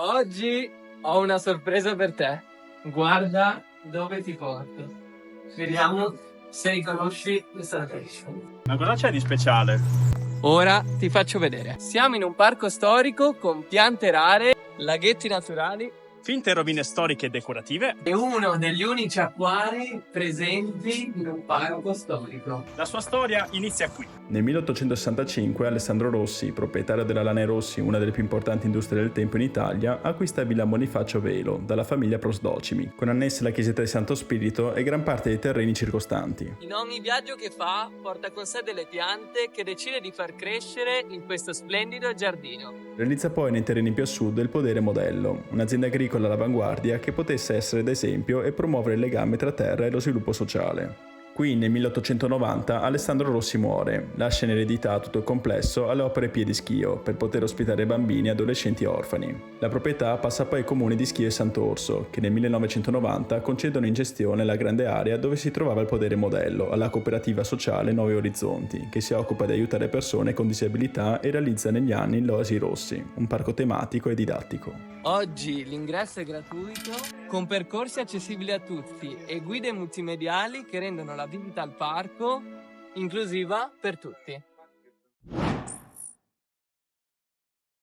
Oggi ho una sorpresa per te. Guarda dove ti porto. Vediamo se riconosci questa location. Ma cosa c'è di speciale? Ora ti faccio vedere. Siamo in un parco storico con piante rare, laghetti naturali Finte rovine storiche e decorative. e uno degli unici acquari presenti in un parco storico. La sua storia inizia qui. Nel 1865 Alessandro Rossi, proprietario della Lane Rossi, una delle più importanti industrie del tempo in Italia, acquista Villa Bonifacio Velo dalla famiglia Prosdocimi, con annesse la chiesetta di Santo Spirito e gran parte dei terreni circostanti. In ogni viaggio che fa porta con sé delle piante che decide di far crescere in questo splendido giardino. Realizza poi nei terreni più a sud il Podere Modello, un'azienda agricola all'avanguardia che potesse essere d'esempio e promuovere il legame tra terra e lo sviluppo sociale. Qui nel 1890 Alessandro Rossi muore, lascia in eredità tutto il complesso alle opere Piedischio per poter ospitare bambini, adolescenti e orfani. La proprietà passa poi ai comuni di Schio e Sant'Orso, che nel 1990 concedono in gestione la grande area dove si trovava il Podere Modello alla cooperativa sociale Nuovi Orizzonti, che si occupa di aiutare persone con disabilità e realizza negli anni l'Oasi Rossi, un parco tematico e didattico. Oggi l'ingresso è gratuito, con percorsi accessibili a tutti e guide multimediali che rendono la visita al parco inclusiva per tutti.